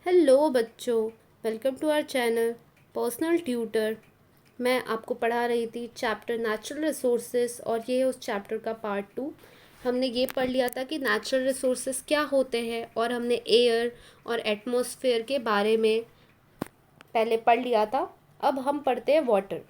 Hello बच्चों, welcome to our channel personal tutor. मैं आपको पढ़ा रही थी चैप्टर नेचुरल रिसोर्सेज और ये है उस चैप्टर का पार्ट 2। हमने ये पढ़ लिया था कि नेचुरल रिसोर्सेज क्या होते हैं और हमने एयर और एटमॉस्फेयर के बारे में पहले पढ़ लिया था। अब हम पढ़ते हैं water.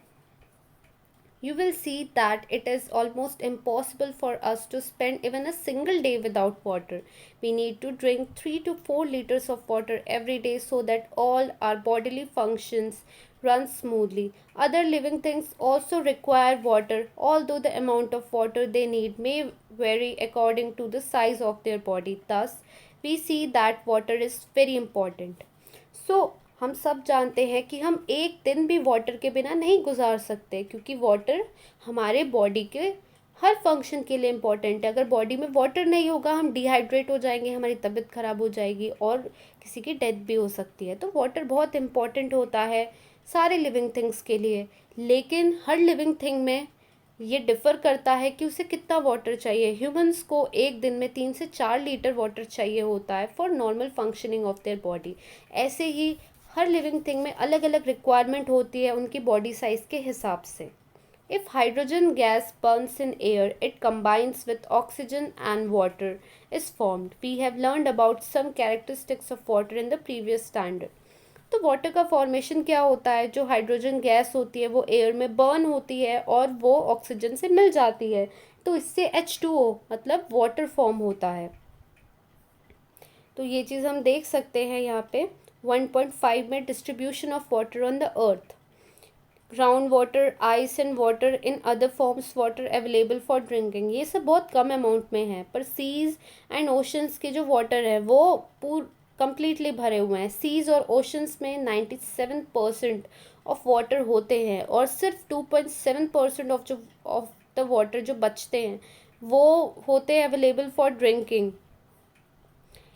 You will see that it is almost impossible for us to spend even a single day without water. We need to drink 3 to 4 liters of water every day so that all our bodily functions run smoothly. Other living things also require water, although the amount of water they need may vary according to the size of their body. Thus, we see that water is very important. हम सब जानते हैं कि हम एक दिन भी water के बिना नहीं गुजार सकते, क्योंकि वाटर हमारे बॉडी के हर फंक्शन के लिए इम्पोर्टेंट है। अगर बॉडी में वाटर नहीं होगा हम डिहाइड्रेट हो जाएंगे, हमारी तबीयत ख़राब हो जाएगी और किसी की डेथ भी हो सकती है। तो वाटर बहुत इम्पोर्टेंट होता है सारे लिविंग थिंग्स के लिए। लेकिन हर लिविंग थिंग में ये डिफ़र करता है कि उसे कितना वाटर चाहिए। ह्यूमंस को एक दिन में 3 से 4 लीटर वाटर चाहिए होता है for normal functioning of their body. ऐसे ही हर लिविंग थिंग में अलग अलग रिक्वायरमेंट होती है उनकी बॉडी साइज के हिसाब से। If hydrogen gas Burns in air, it combines with oxygen and water is formed. We have learned about some characteristics of water in the previous standard. तो वाटर का फॉर्मेशन क्या होता है? जो हाइड्रोजन गैस होती है वो एयर में बर्न होती है और वो ऑक्सीजन से मिल जाती है, तो इससे H2O मतलब वाटर फॉर्म होता है। तो ये चीज़ हम देख सकते हैं यहाँ पे 1.5 में distribution of water on the earth. Ground water, ice and water in other forms water available for drinking, ये सब बहुत कम अमाउंट में है। पर सीज एंड ओशंस के जो वाटर है वो कंप्लीटली भरे हुए हैं। सीज और ओशंस में 97% ऑफ वाटर होते हैं और सिर्फ 2.7% ऑफ द वाटर जो बचते हैं वो होते हैं available for drinking.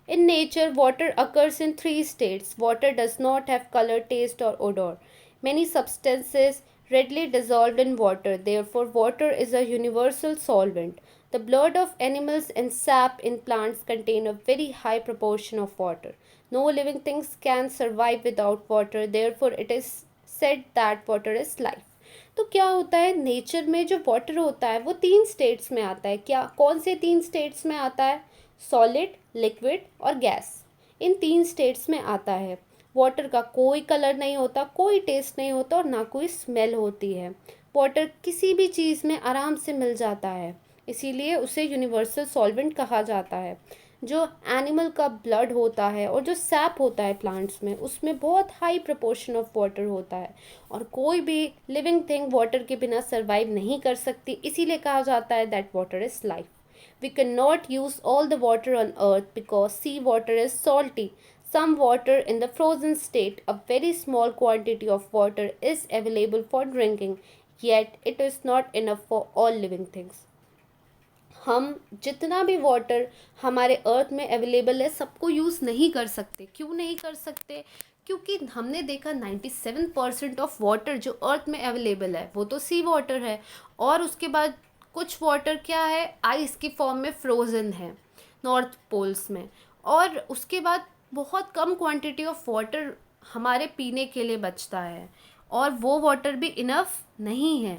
In nature, water occurs in three states. Water does not have color, taste, or odor. Many substances readily dissolved in water. Therefore, water is a universal solvent. The blood of animals and sap in plants contain a very high proportion of water. No living things can survive without water. Therefore, it is said that water is life. तो क्या होता है nature में जो water होता है वो 3 states में आता है। क्या कौन से 3 स्टेट्स में आता है? सॉलिड, लिक्विड और गैस। इन 3 स्टेट्स में आता है। वाटर का कोई कलर नहीं होता, कोई टेस्ट नहीं होता और ना कोई स्मेल होती है। वाटर किसी भी चीज़ में आराम से मिल जाता है, इसीलिए उसे यूनिवर्सल सॉल्वेंट कहा जाता है। जो एनिमल का ब्लड होता है और जो सैप होता है प्लांट्स में, उसमें बहुत हाई प्रपोर्शन ऑफ वाटर होता है और कोई भी लिविंग थिंग वाटर के बिना सर्वाइव नहीं कर सकती, इसीलिए कहा जाता है that water is life. We cannot use all the water on earth because sea water is salty. Some water in the frozen state, a very small quantity of water is available for drinking, yet it is not enough for all living things. हम जितना भी water हमारे अर्थ में available है सबको use नहीं कर सकते। क्यों नहीं कर सकते? क्योंकि हमने देखा 97% ऑफ वाटर जो अर्थ में अवेलेबल है वो तो सी वाटर है, और उसके बाद कुछ वाटर क्या है, आइस की फॉर्म में फ्रोज़न है नॉर्थ पोल्स में, और उसके बाद बहुत कम क्वांटिटी ऑफ वाटर हमारे पीने के लिए बचता है और वो वाटर भी इनफ नहीं है।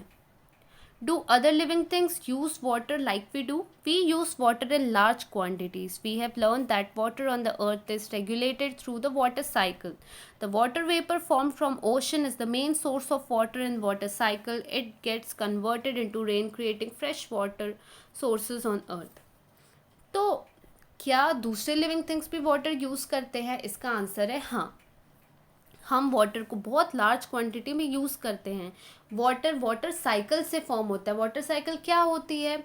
Do other living things use water like we do? We use water in large quantities. We have learned that water on the earth is regulated through the water cycle. The water vapor formed from ocean is the main source of water in water cycle. It gets converted into rain, creating fresh water sources on earth. तो क्या दूसरे living things भी water use करते हैं? इसका answer है हाँ। हम वाटर को बहुत लार्ज क्वांटिटी में यूज़ करते हैं। वाटर साइकिल से फॉर्म होता है। वाटर साइकिल क्या होती है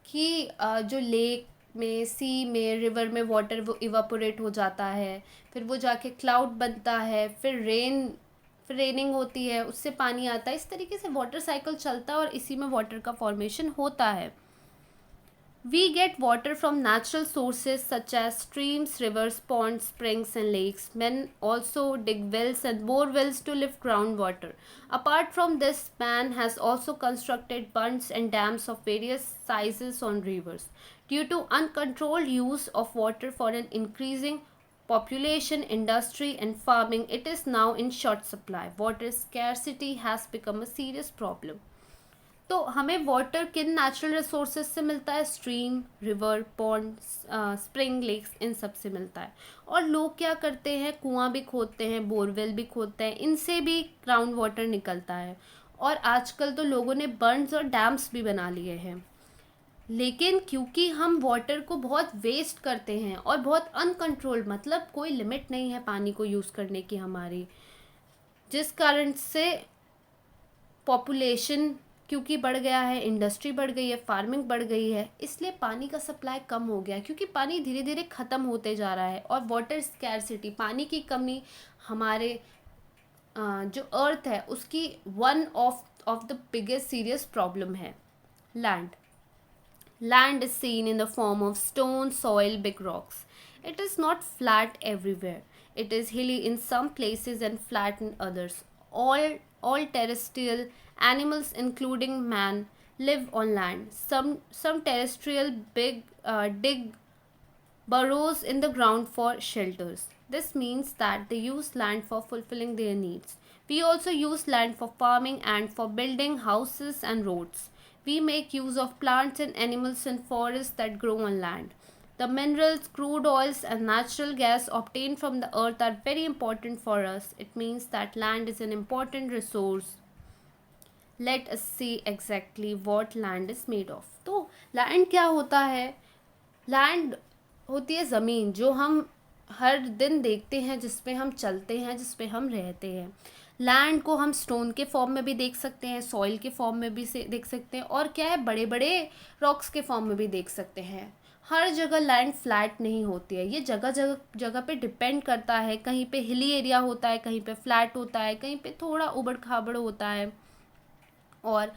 कि जो लेक में, सी में, रिवर में वाटर वो इवापोरेट हो जाता है, फिर वो जाके क्लाउड बनता है, फिर रेनिंग होती है, उससे पानी आता है। इस तरीके से वाटर साइकिल चलता है और इसी में वाटर का फॉर्मेशन होता है। We get water from natural sources such as streams, rivers, ponds, springs, and lakes. Men also dig wells and bore wells to lift groundwater. Apart from this, man has also constructed bunds and dams of various sizes on rivers. Due to uncontrolled use of water for an increasing population, industry and farming, it is now in short supply. Water scarcity has become a serious problem. तो हमें water किन natural resources से मिलता है? Stream, river, pond, spring, lakes, इन सब से मिलता है. और लोग क्या करते हैं? कुआं भी खोदते हैं, बोरवेल भी खोदते हैं, इनसे भी ग्राउंड वाटर निकलता है. और आजकल तो लोगों ने बर्न्स और डैम्स भी बना लिए हैं. लेकिन क्योंकि हम वाटर को बहुत वेस्ट करते हैं और बहुत अनकंट्रोल्ड, मतलब कोई लिमिट नहीं है पानी को यूज़ करने की हमारी, जिस कारण से पॉपुलेशन क्योंकि बढ़ गया है, इंडस्ट्री बढ़ गई है, फार्मिंग बढ़ गई है, इसलिए पानी का सप्लाई कम हो गया, क्योंकि पानी धीरे धीरे ख़त्म होते जा रहा है. और वाटर स्कैरसिटी, पानी की कमी हमारे जो अर्थ है उसकी one of the biggest serious problem है. Land is seen in the form of stone, soil, big rocks. It is not flat everywhere. It is hilly in some places and flat in others. All terrestrial animals, including man, live on land. Some terrestrial dig burrows in the ground for shelters. This means that they use land for fulfilling their needs. We also use land for farming and for building houses and roads. We make use of plants and animals in forests that grow on land. The minerals, crude oils, and natural gas obtained from the earth are very important for us. It means that land is an important resource. Let us see exactly what land is made of. तो land क्या होता है? Land होती है ज़मीन, जो हम हर दिन देखते हैं, जिस पे हम चलते हैं, जिस पे हम रहते हैं. लैंड को हम स्टोन के फॉर्म में भी देख सकते हैं, सॉइल के फॉर्म में भी से देख सकते हैं, और क्या है, बड़े बड़े रॉक्स के फॉर्म में भी देख सकते हैं. हर जगह लैंड फ्लैट नहीं होती है, ये जगह जगह जगह पे डिपेंड करता है. कहीं पे हिली एरिया होता है, कहीं पे फ्लैट होता है, कहीं पे थोड़ा उबड़ खाबड़ होता है. और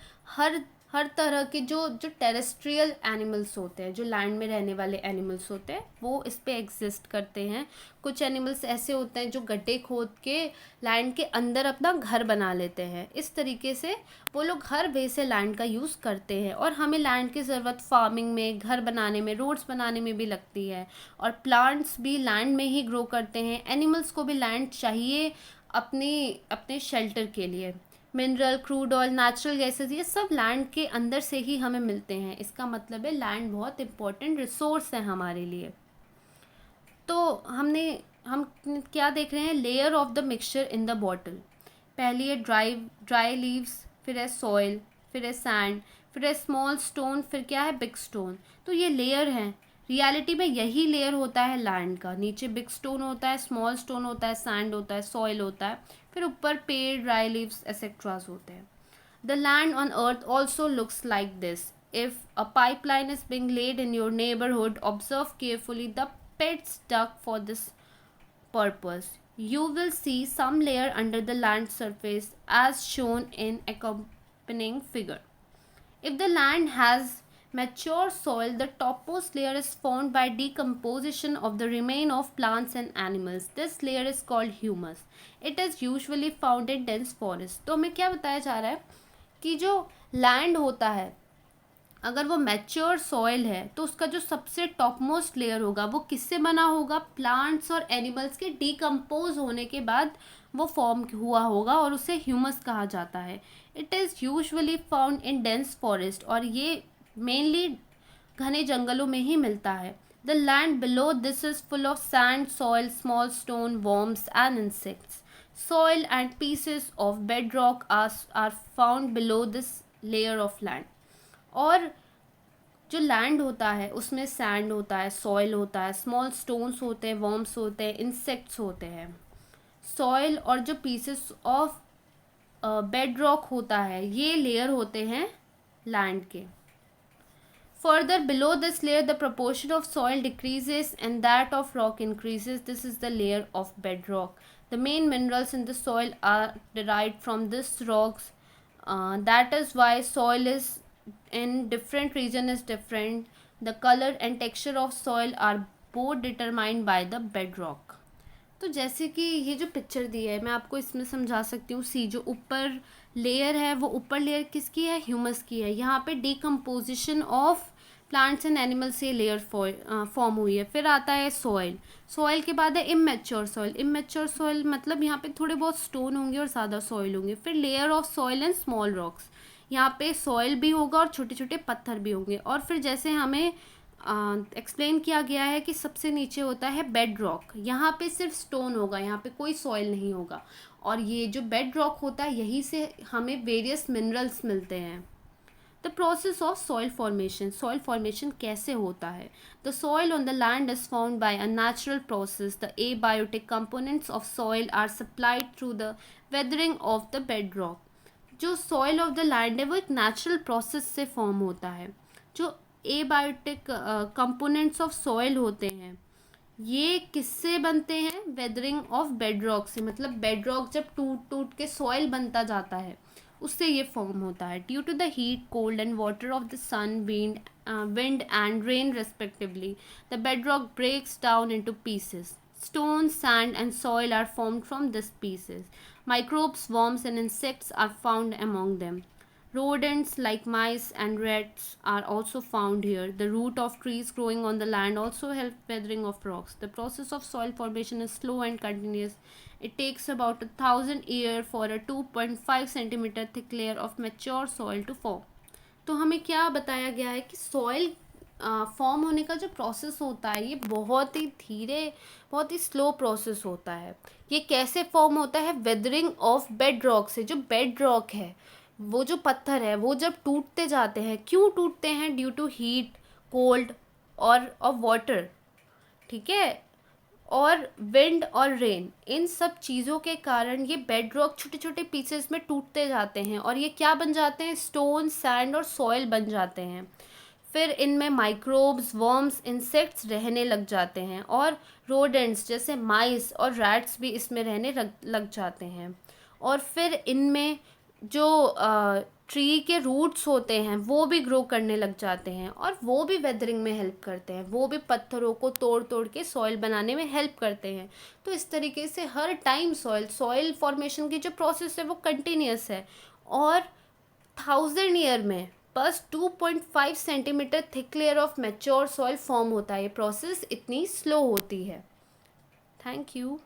हर तरह के जो टेरेस्ट्रियल एनिमल्स होते हैं, जो लैंड में रहने वाले एनिमल्स होते हैं, वो इस पे एग्जिस्ट करते हैं. कुछ एनिमल्स ऐसे होते हैं जो गड्ढे खोद के लैंड के अंदर अपना घर बना लेते हैं. इस तरीके से वो लोग हर वे से लैंड का यूज़ करते हैं. और हमें लैंड की ज़रूरत फार्मिंग में, घर बनाने में, रोड्स बनाने में भी लगती है. और प्लांट्स भी लैंड में ही ग्रो करते हैं. एनिमल्स को भी लैंड चाहिए अपने शेल्टर के लिए. Mineral, crude oil, natural gases, ये सब लैंड के अंदर से ही हमें मिलते हैं. इसका मतलब है लैंड बहुत इम्पोर्टेंट रिसोर्स है हमारे लिए. तो हम क्या देख रहे हैं? Layer of the mixture in the bottle. पहली है ड्राई लीव्स, फिर है सॉइल, फिर है सैंड, फिर है स्मॉल स्टोन, फिर क्या है? Big stone. तो ये लेयर हैं. रियलिटी में यही लेयर होता है लैंड का. नीचे बिग स्टोन होता है, स्मॉल स्टोन होता है, सैंड होता है, सॉइल होता है, फिर ऊपर पेड़, ड्राई लीव्स, एक्सेट्रास होते हैं. The land on earth also looks like this. If a pipeline is being laid in your neighborhood, observe carefully the pits dug for this purpose. You will see some layer under the land surface as shown in accompanying figure. If the land has mature soil, the topmost layer is formed by decomposition of the remain of plants and animals. This layer is called humus. It is usually found in dense forest. तो हमें क्या बताया जा रहा है कि जो land होता है, अगर वो मैच्योर सॉइल है तो उसका जो सबसे टॉप मोस्ट लेयर होगा वो किससे बना होगा? प्लांट्स और एनिमल्स के डिकम्पोज होने के बाद वो फॉर्म हुआ होगा, और उसे ह्यूमस कहा जाता है. It is usually found in dense forest, और ये मेनली घने जंगलों में ही मिलता है. The land below this is full of sand, soil, small stone, worms and insects. Soil and pieces of bedrock are found below this layer of land. और जो land होता है उसमें सैंड होता है, सॉइल होता है, स्मॉल स्टोन्स होते हैं, वर्म्स होते हैं, इंसेक्ट्स होते हैं. सॉइल और जो पीसेस ऑफ बेड रॉक होता है, ये लेयर होते हैं लैंड के. Further below this layer, the proportion of soil decreases and that of rock increases. This is the layer of bedrock. The main minerals in the soil are derived from these rocks. That is why soil is in different region is different. The color and texture of soil are both determined by the bedrock. तो जैसे कि ये जो picture दी है, मैं आपको इसमें समझा सकती हूँ. सी जो ऊपर लेयर है, वो ऊपर लेयर किसकी है? ह्यूमस की है. यहाँ पे decomposition of plants and animal से लेयर फॉर्म हुई है। फिर आता है सॉइल। सॉइल के बाद है इमेच्योर सॉइल। इमेच्योर सॉइल मतलब यहाँ पे थोड़े बहुत स्टोन होंगे और ज़्यादा सॉइल होंगे। फिर layer of soil and small rocks, यहाँ पे सॉइल भी होगा और छोटे छोटे पत्थर भी होंगे। और फिर जैसे हमें एक्सप्लेन किया गया है कि सबसे नीचे होता है बेड रॉक, यहाँ पे सिर्फ स्टोन होगा, यहाँ पे कोई सॉइल नहीं होगा। और ये जो बेड रॉक होता है यहीं से हमें वेरियस मिनरल्स मिलते हैं। The process of soil formation, soil formation कैसे होता है? The soil on the land is found by a natural process. The abiotic components of soil are supplied through the weathering of the bed rock. जो soil of the land है वो एक natural process से form होता है। जो abiotic components of soil होते हैं ये किससे बनते हैं? वेदरिंग ऑफ बेड रॉक से, मतलब बेड रॉक जब टूट टूट के सॉइल बनता जाता है उससे ये फॉर्म होता है। Due to the heat, cold and water of the sun, wind and rain respectively, the bed rock breaks down into pieces. Stone, sand, and soil are formed from these pieces. Microbes, worms, and insects are found among them. Rodents like mice and rats are also found here. The root of trees growing on the land also help weathering of rocks. The process of soil formation is slow and continuous. It takes about 1,000 years for a 2.5 centimeter thick layer of mature soil to form. तो हमें क्या बताया गया है कि soil form होने का जो प्रोसेस होता है ये बहुत ही धीरे, बहुत ही स्लो प्रोसेस होता है। ये कैसे फॉर्म होता है? वेदरिंग ऑफ बेड रॉक से। जो बेड रॉक है वो जो पत्थर है वो जब टूटते जाते हैं, क्यों टूटते हैं? ड्यू टू हीट, कोल्ड और वाटर, ठीक है, और विंड और रेन, इन सब चीज़ों के कारण ये बेड रॉक छोटे छोटे पीसेस में टूटते जाते हैं और ये क्या बन जाते हैं? स्टोन, सैंड और सॉइल बन जाते हैं। फिर इनमें माइक्रोब्स, वर्म्स, इंसेक्ट्स रहने लग जाते हैं और रोडेंट्स जैसे माइस और रैट्स भी इसमें रहने लग जाते हैं। और फिर इनमें जो ट्री के रूट्स होते हैं वो भी ग्रो करने लग जाते हैं और वो भी वेदरिंग में हेल्प करते हैं, वो भी पत्थरों को तोड़ तोड़ के सॉइल बनाने में हेल्प करते हैं। तो इस तरीके से हर टाइम सॉइल फॉर्मेशन की जो प्रोसेस है वो कंटिन्यूस है और 1,000 ईयर में बस 2.5 centimetre thick layer of mature soil form होता है। ये प्रोसेस इतनी स्लो होती है। Thank you.